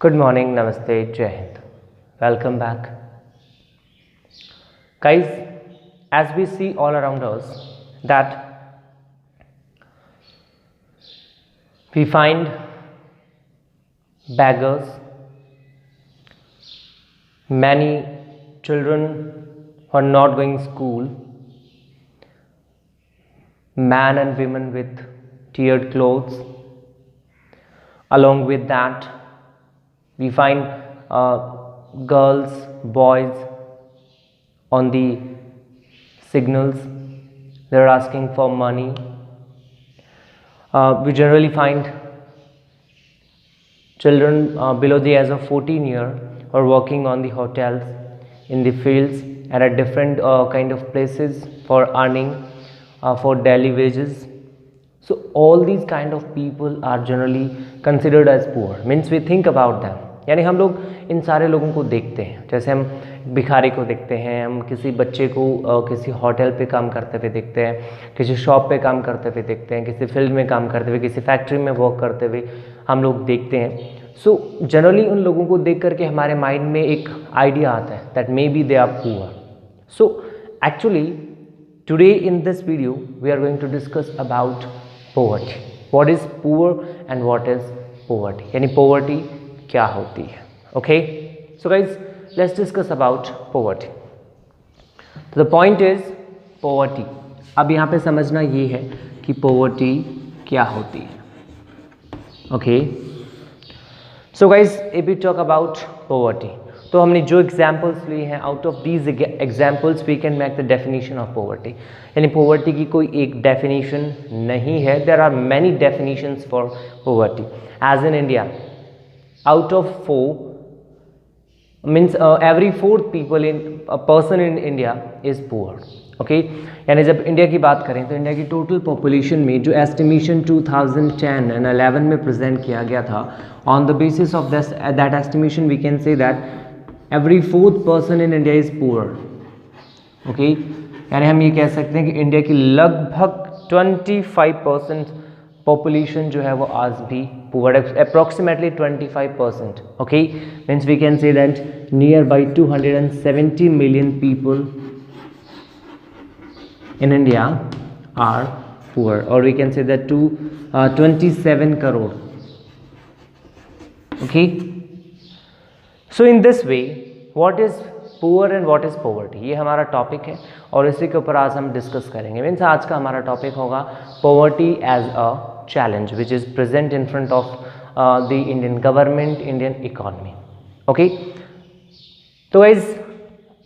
Good morning, Namaste, Jai Hind. Welcome back. Guys, as we see all around us that we find beggars, many children who are not going school, men and women with teared clothes. Along with that, we find girls, boys on the signals. They're asking for money. We generally find children below the age of 14 years are working on the hotels, in the fields, and at different kind of places for earning for daily wages. So all these kind of people are generally considered as poor. Means we think about them. यानी हम लोग इन सारे लोगों को देखते हैं, जैसे हम भिखारी को देखते हैं, हम किसी बच्चे को किसी होटल पे काम करते हुए देखते हैं, किसी शॉप पे काम करते हुए देखते हैं, किसी फील्ड में काम करते हुए, किसी फैक्ट्री में वर्क करते हुए हम लोग देखते हैं. सो जनरली उन लोगों को देख करके हमारे माइंड में एक आइडिया आता है that may be they are poor. So actually today in this video we are going to discuss about poverty. What is poor and what is poverty? यानी poverty क्या होती है? Okay. So guys, let's discuss about poverty. So the point is poverty. अब यहाँ पे समझना ये है कि poverty क्या होती है. Okay. So guys, if we talk about poverty, तो हमने जो एग्जाम्पल्स लिए हैं, out of these examples we can make the definition of poverty. यानी पॉवर्टी की कोई एक डेफिनेशन नहीं है, there are many definitions for poverty. As in India, out of 4 means every 4th people in person in India is poor. Okay. यानी जब India की बात करें तो इंडिया की टोटल पॉपुलेशन में जो एस्टिमेशन 2010 एंड 11 में प्रेजेंट किया गया था, on the basis of that estimation we can say that every 4th person in India is poor. Okay. यानी हम ये कह सकते हैं कि इंडिया की लगभग 25% पॉपुलेशन जो है वो आज भी पुअर है, approximately 25%. Okay. Means we can say that near by 270 million people in India are poor, or we can say that 27 crore. Okay. So in this way, what is poor and what is poverty? ये हमारा topic है और इसी के ऊपर आज हम discuss करेंगे. मीन्स आज का हमारा टॉपिक होगा poverty as a challenge which is present in front of the Indian government, Indian economy. Okay. तो guys,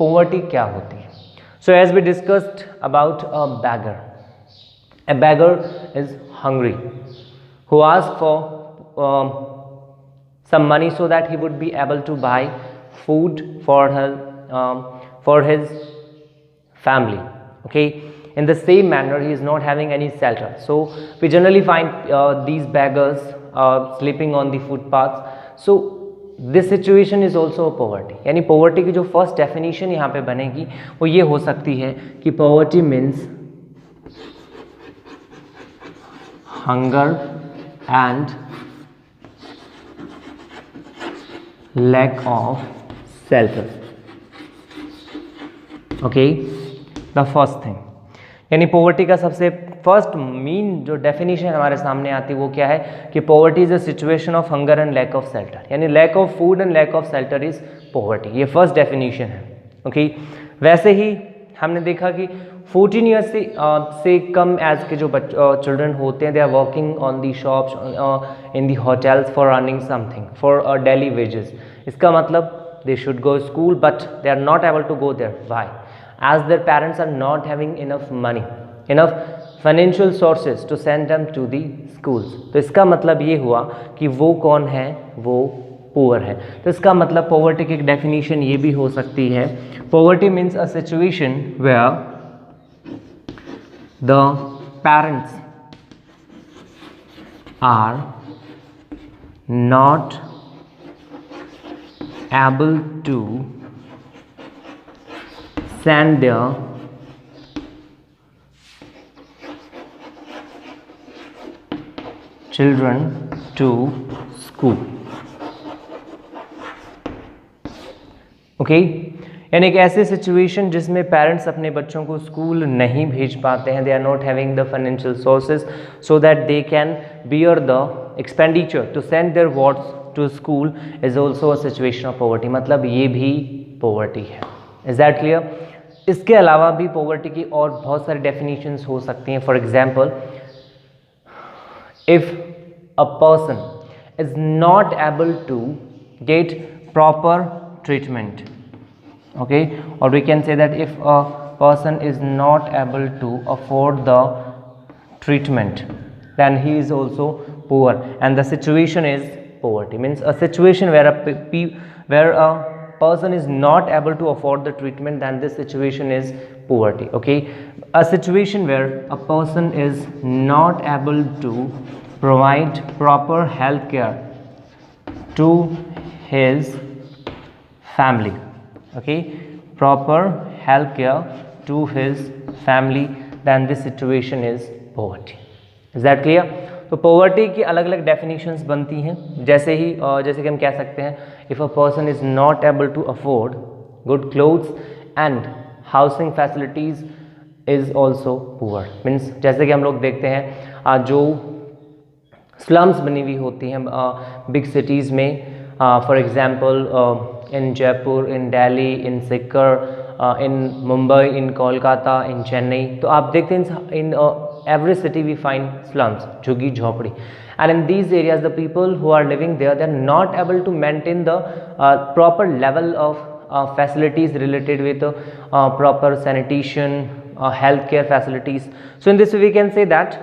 poverty क्या होती है? So as we discussed about a beggar. A beggar is hungry who asks for some money so that he would be able to buy food for his family. Okay. In the same manner, he is not having any shelter, so we generally find these beggars sleeping on the footpaths. So this situation is also a poverty. यानी poverty की जो first definition यहाँ पे बनेगी वो ये हो सकती है कि poverty means hunger and lack of shelter. Okay. The first thing, यानी पॉवर्टी का सबसे फर्स्ट मीन जो डेफिनेशन हमारे सामने आती है वो क्या है कि poverty is a situation of hunger and lack of shelter. यानी lack of food and lack of shelter is poverty. ये फर्स्ट डेफिनेशन है. ओके. वैसे ही हमने देखा कि 14 ईयर्स से कम एज के जो चिल्ड्रन होते हैं, they are working on the shops in the hotels for earning something for daily wages. इसका मतलब they should go school but they are not able to go there. Why? As their parents are not having enough money, enough financial sources to send them to the schools. तो इसका मतलब ये हुआ कि वो कौन है, वो पुअर है. तो इसका मतलब पॉवर्टी की एक डेफिनेशन ये भी हो सकती है, poverty means a situation where the parents are not able to send their children to school. Okay यानी एक ऐसी सिचुएशन जिसमें पेरेंट्स अपने बच्चों को स्कूल नहीं भेज पाते हैं, they are not having the financial sources so that they can bear the expenditure to send their wards to school is also a situation of poverty, मतलब ये भी पॉवर्टी है। Is that clear? इसके अलावा भी पॉवर्टी की और बहुत सारी डेफिनेशंस हो सकती हैं। For example, if a person is not able to get proper treatment, okay, or we can say that if a person is not able to afford the treatment then he is also poor, and the situation is poverty. Means a situation where a person is not able to afford the treatment, then this situation is poverty. Okay, a situation where a person is not able to provide proper health care to his family, okay, proper health care to his family, then this situation is poverty. Is that clear? तो poverty की अलग अलग definitions बनती हैं, जैसे कि हम कह सकते हैं if a person is not able to afford good clothes and housing facilities is also poor. Means जैसे कि हम लोग देखते हैं जो स्लम्स बनी हुई होती हैं बिग सिटीज़ में, for example in Jaipur, in Delhi, in Sikar, in Mumbai, in Kolkata, in Chennai, तो आप देखते हैं in every city we find slums, झुग्गी झोपड़ी, and in these areas the people who are living there, they are not able to maintain the proper level of facilities related with proper sanitation, healthcare facilities. So in this way we can say that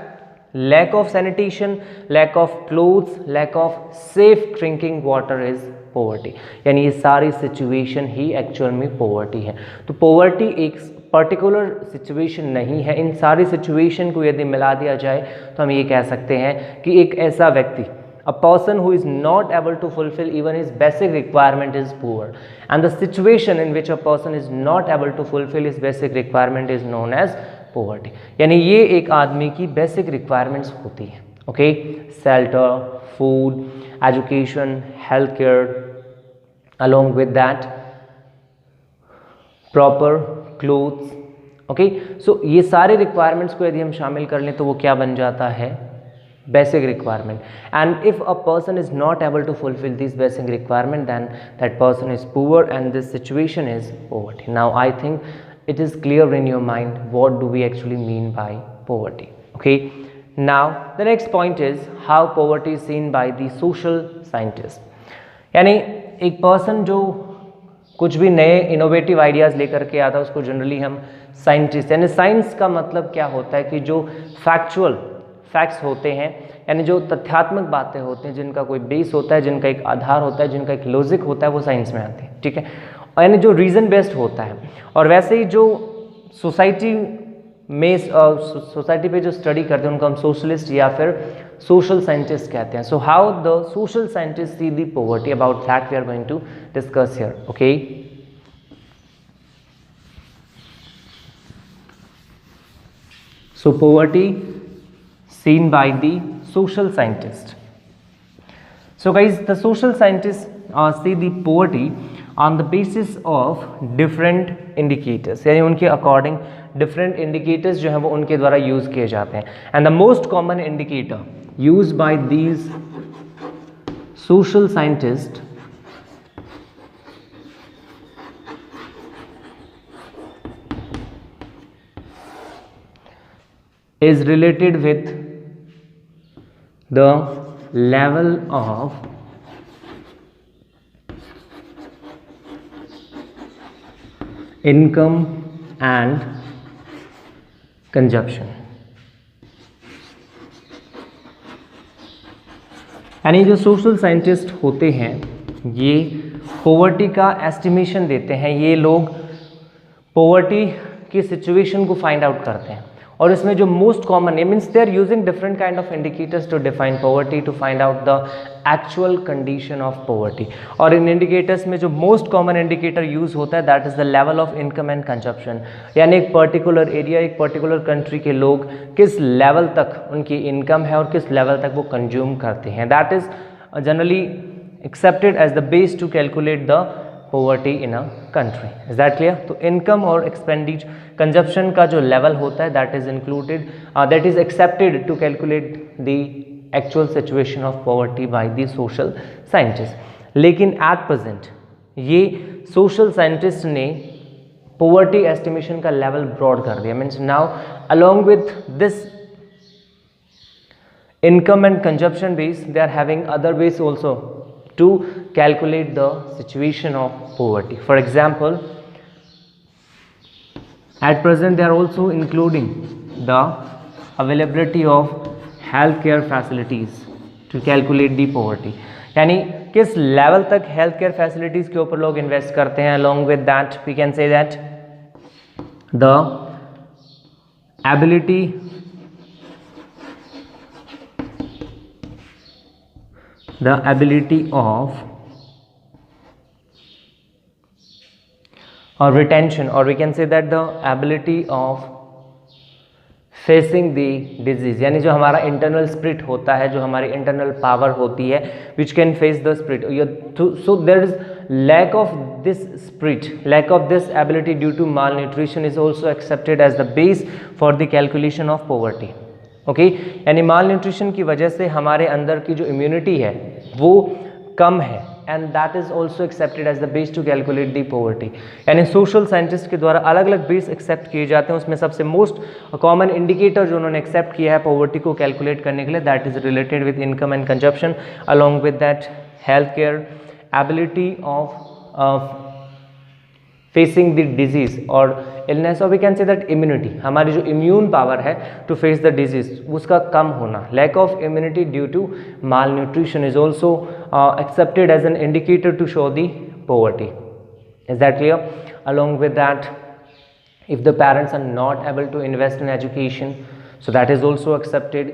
lack of sanitation, lack of clothes, lack of safe drinking water is poverty. यानी ये सारी situation ही actual में poverty है। तो poverty एक particular situation नहीं है, इन सारी सिचुएशन को यदि मिला दिया जाए तो हम ये कह सकते हैं कि एक ऐसा व्यक्ति, a person who is not able to fulfill even his basic requirement is poor, and the situation in which a person is not able to fulfill his basic requirement is known as poverty. यानी ये एक आदमी की basic requirements होती हैं, okay, shelter, food, education, health care, along with that proper clothes, okay. So ये सारे requirements को यदि हम शामिल कर लें तो वो क्या बन जाता है? basic requirement. And if a person is not able to fulfill these basic requirement, then that person is poor, and this situation is poverty. Now I think it is clear in your mind what do we actually mean by poverty. Okay, now the next point is how poverty is seen by the social scientist. यानी एक person जो कुछ भी नए innovative ideas लेकर के आता है उसको जनरली हम साइंटिस्ट, यानी साइंस का मतलब क्या होता है कि जो फैक्ट्स होते हैं, यानी जो तथ्यात्मक बातें होती हैं, जिनका कोई बेस होता है, जिनका एक आधार होता है, जिनका एक लॉजिक होता है, वो साइंस में आते हैं, ठीक है, यानी जो रीज़न बेस्ड होता है। और वैसे ही जो सोसाइटी पे जो स्टडी करते हैं उनको हम सोशलिस्ट या फिर सोशल साइंटिस्ट कहते हैं। So how the social scientist see the poverty, about that we are going to discuss here, okay. So poverty seen by the social scientist. So guys, the social scientists see the poverty on the basis of different indicators, यानी उनके according different indicators जो हैं वो उनके द्वारा use किए जाते हैं। And the most common indicator used by these social scientists is related with the level of income and consumption। यानी जो सोशल साइंटिस्ट होते हैं ये पॉवर्टी का एस्टिमेशन देते हैं, ये लोग पॉवर्टी की सिचुएशन को फाइंड आउट करते हैं, और इसमें जो मोस्ट कॉमन है, means they are using different kind of indicators to define poverty, to find out the actual condition of poverty. और इन इंडिकेटर्स में जो मोस्ट कॉमन इंडिकेटर यूज होता है that is the level of income and consumption, यानी एक particular area, एक particular country के लोग किस लेवल तक उनकी इनकम है और किस लेवल तक वो कंज्यूम करते हैं। That is generally accepted as the base to calculate the poverty in a country. Is that clear? तो income और expenditure consumption का जो level होता है that is included that is accepted to calculate the actual situation of poverty by the social scientists. लेकिन at present ये social scientists ने poverty estimation का level broad कर दिया. Means now along with this income and consumption base they are having other ways also to calculate the situation of poverty. For example, at present they are also including the availability of healthcare facilities to calculate the poverty. यानी किस level तक health care facilities के ऊपर लोग invest करते हैं. along with that we can say that the ability of or retention, or we can say that the ability of facing the disease. यानी जो हमारा internal spirit होता है, जो हमारी internal power होती है which can face the spirit. So there is lack of this spirit, lack of this ability due to malnutrition is also accepted as the base for the calculation of poverty. Okay यानी माल nutrition की वजह से हमारे अंदर की जो immunity है वो कम है and that is also accepted as the base to calculate the poverty. यानी सोशल साइंटिस्ट के द्वारा अलग अलग बेस एक्सेप्ट किए जाते हैं. उसमें सबसे मोस्ट कॉमन इंडिकेटर जो उन्होंने एक्सेप्ट किया है पॉवर्टी को कैलकुलेट करने के लिए that is related with income and consumption along with that health care ability of facing the disease और इलनेस और we can say that immunity हमारी जो इम्यून पावर है टू फेस द डिजीज उसका कम होना. Lack of immunity due to malnutrition is also accepted as an indicator to show the poverty. Is that clear? Along with that if the parents are not able to invest in education, so that is also accepted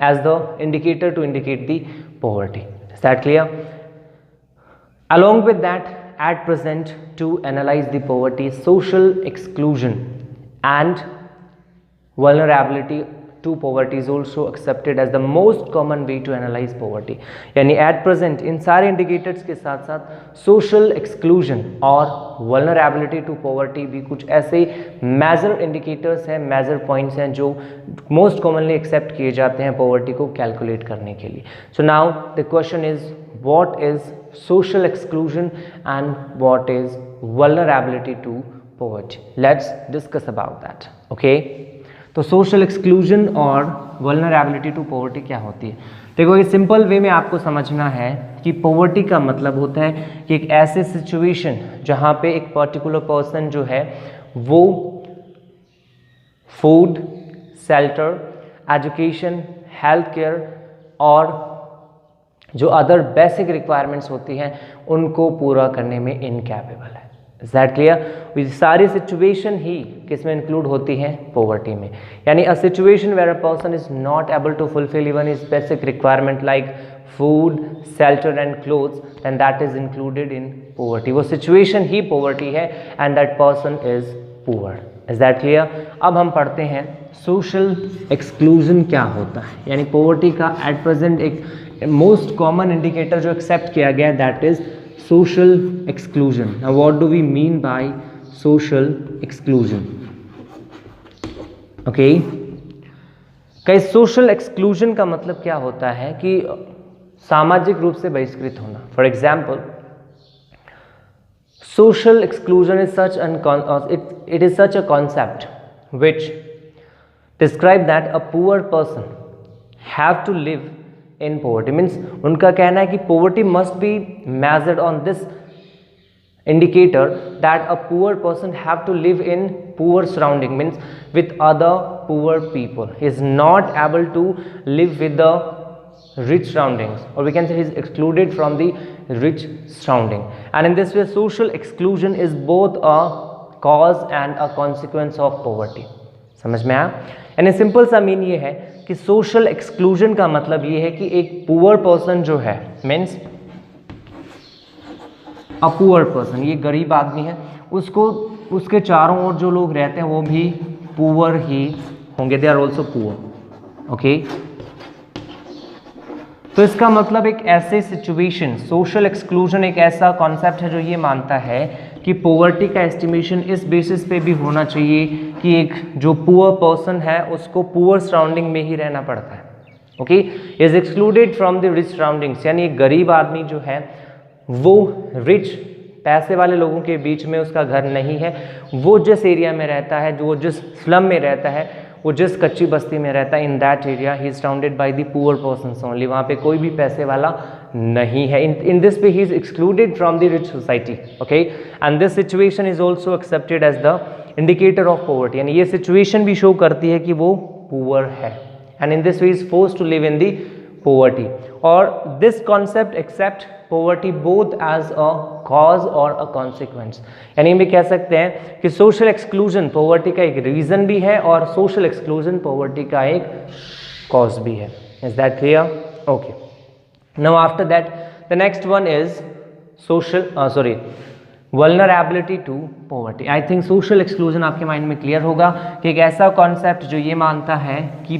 as the indicator to indicate the poverty. Is that clear? Along with that, at present, to analyze the poverty, social exclusion and vulnerability to poverty is also accepted as the most common way to analyze poverty. यानी at present इन सारे indicators के साथ साथ social exclusion और vulnerability to poverty भी कुछ ऐसे major indicators हैं, major points हैं जो most commonly accept किए जाते हैं poverty को calculate करने के लिए. So now the question is, what is social exclusion and what is vulnerability to poverty? Let's discuss about that. Okay. तो सोशल एक्सक्लूजन और वल्नरेबिलिटी टू पॉवर्टी क्या होती है? देखो ये सिंपल वे में आपको समझना है कि पॉवर्टी का मतलब होता है कि एक ऐसे सिचुएशन जहाँ पे एक पर्टिकुलर पर्सन जो है वो food, shelter, education, health care और जो अदर बेसिक रिक्वायरमेंट्स होती हैं उनको पूरा करने में इनकैपेबल है. Is that clear? ये सारी सिचुएशन ही किसमें इंक्लूड होती हैं? पॉवर्टी में. यानी a situation where a person is not able to fulfil even his basic requirement like food, shelter and clothes, then that is included in poverty. वो situation ही poverty है and that person is poor. Is that clear? अब हम पढ़ते हैं social exclusion क्या होता है. यानी पॉवर्टी का एट प्रेजेंट एक मोस्ट कॉमन इंडिकेटर जो एक्सेप्ट किया गया that is social exclusion. Now what do we mean by social exclusion? Okay, कई social exclusion का मतलब क्या होता है कि सामाजिक रूप से बहिष्कृत होना. For example, social exclusion is it is such a concept which describe that a poor person have to live in poverty. Means उनका कहना है कि poverty must be measured on this indicator that a poor person have to live in poor surrounding, means with other poor people. He is not able to live with the rich surroundings, or we can say he is excluded from the rich surrounding. And in this way social exclusion is both a cause and a consequence of poverty. समझ में आया? यानी simple सा mean ये है कि social exclusion का मतलब ये है कि एक पुअर पर्सन जो है मीन्स अ पुअर पर्सन, ये गरीब आदमी है, उसको उसके चारों ओर जो लोग रहते हैं वो भी पुअर ही होंगे. They are also poor. Okay, तो इसका मतलब एक ऐसे सिचुएशन, सोशल एक्सक्लूजन एक ऐसा कॉन्सेप्ट है जो ये मानता है कि पॉवर्टी का एस्टिमेशन इस बेसिस पे भी होना चाहिए कि एक जो पुअर पर्सन है उसको पुअर सराउंडिंग में ही रहना पड़ता है। Okay, is excluded from the rich surroundings, यानी एक गरीब आदमी जो है वो रिच पैसे वाले लोगों के बीच में उसका घर नहीं है, वो जिस एरिया में रहता है, जो जिस स्लम में रहता है, वो जिस कच्ची बस्ती में रहता है, in that area he is surrounded by the poor persons only, वहाँ पे कोई भी पैसे वाला नहीं है। इन दिस पे he is excluded from the rich society. Okay, and this situation is also accepted as the indicator of poverty, यानी ये सिचुएशन भी शो करती है कि वो पुअर है, and in this way is forced to live in the poverty. और this concept except poverty both as a cause और अ कॉन्सिक्वेंस, यानी हम कह सकते हैं कि सोशल एक्सक्लूजन पॉवर्टी का एक रीजन भी है और सोशल एक्सक्लूजन पॉवर्टी का एक कॉज भी है। Is that clear? Okay, now after that the next one is social vulnerability to poverty. I think social exclusion आपके माइंड में क्लियर होगा कि एक ऐसा कॉन्सेप्ट जो ये मानता है कि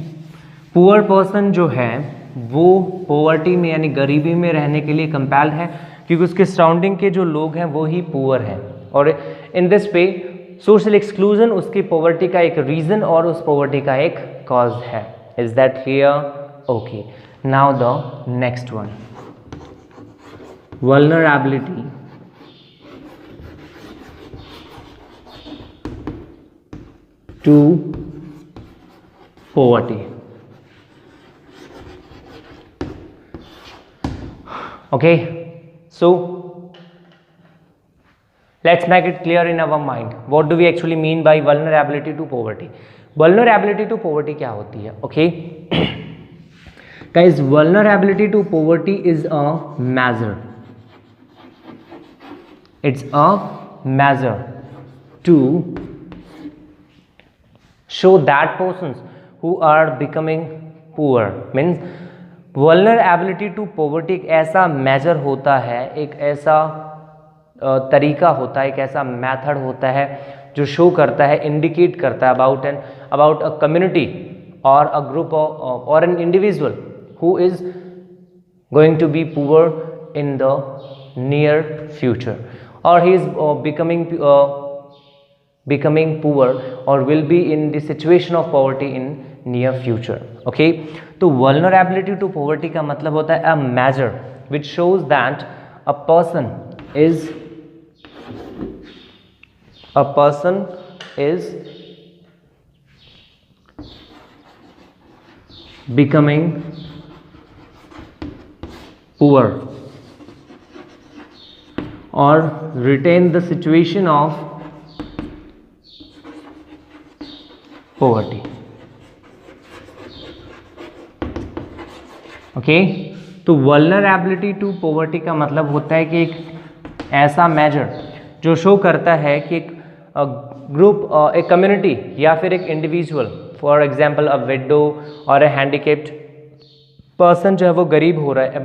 पुअर पर्सन जो है वो पॉवर्टी में यानी गरीबी में रहने के लिए कंपेल्ड है क्योंकि उसके सराउंडिंग के जो लोग हैं वो ही पुअर हैं, और इन दिस पे सोशल एक्सक्लूजन उसकी पॉवर्टी का एक रीजन और उस पॉवर्टी का एक कॉज है। Is that clear? Okay, now the next one, vulnerability to poverty. Okay, so let's make it clear in our mind. What do we actually mean by vulnerability to poverty? Vulnerability to poverty क्या होती है? Okay, guys, vulnerability to poverty is a measure. It's a measure to show that persons who are becoming poor means vulnerability to poverty एक ऐसा major होता है, एक ऐसा तरीका होता है, एक ऐसा मेथड होता है जो शो करता है, इंडिकेट करता है अबाउट अ कम्युनिटी और अ ग्रुप और an individual who is going to be poor in the near future, और he is becoming poor or will be in the situation of poverty in near future. Okay, तो vulnerability to poverty का मतलब होता है a measure which shows that a person is becoming poor or retain the situation of poverty. Okay, तो vulnerability to poverty का मतलब होता है कि एक ऐसा मेजर जो शो करता है कि एक ग्रुप, एक कम्युनिटी या फिर एक individual, for example a window और अ हैंडीकेप्ड पर्सन जो है वो गरीब हो रहा है,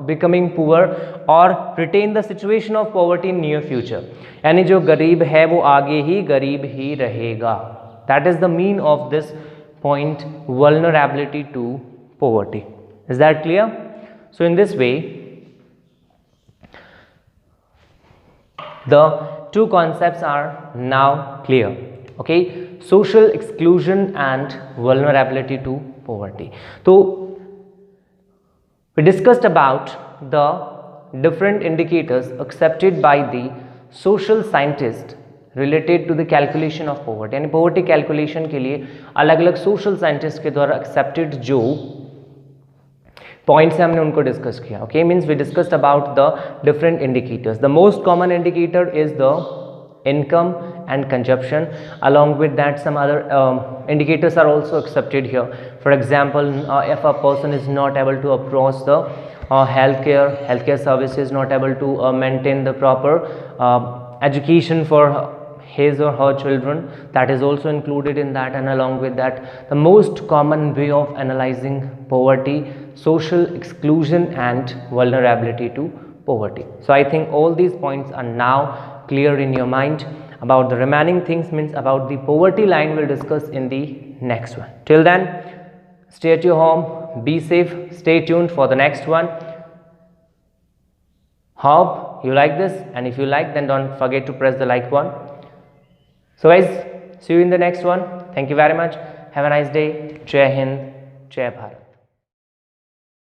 बिकमिंग पुअर और retain the situation of poverty in near future, यानी जो गरीब है वो आगे ही गरीब ही रहेगा। That is the mean of this point, vulnerability to poverty. Is that clear? So in this way the two concepts are now clear. Okay, social exclusion and vulnerability to poverty. So we discussed about the different indicators accepted by the social scientist related to the calculation of poverty, यानी poverty calculation के लिए अलग अलग social scientist के द्वारा accepted जो points है हमने उनको डिस्कस किया। Okay, means we discussed about the different indicators. The most common indicator is the income and consumption. Along with that, some other indicators are also accepted here. For example, if a person is not able to approach the healthcare services, not able to maintain the proper education for his or her children, that is also included in that. And along with that, the most common way of analyzing poverty, social exclusion and vulnerability to poverty. So I think all these points are now clear in your mind. About the remaining things, means about the poverty line, we'll discuss in the next one. Till then, stay at your home, be safe, stay tuned for the next one. Hope you like this, and if you like, then don't forget to press the like one. So guys, see you in the next one. Thank you very much. Have a nice day. Jai Hind, Jai Bharat.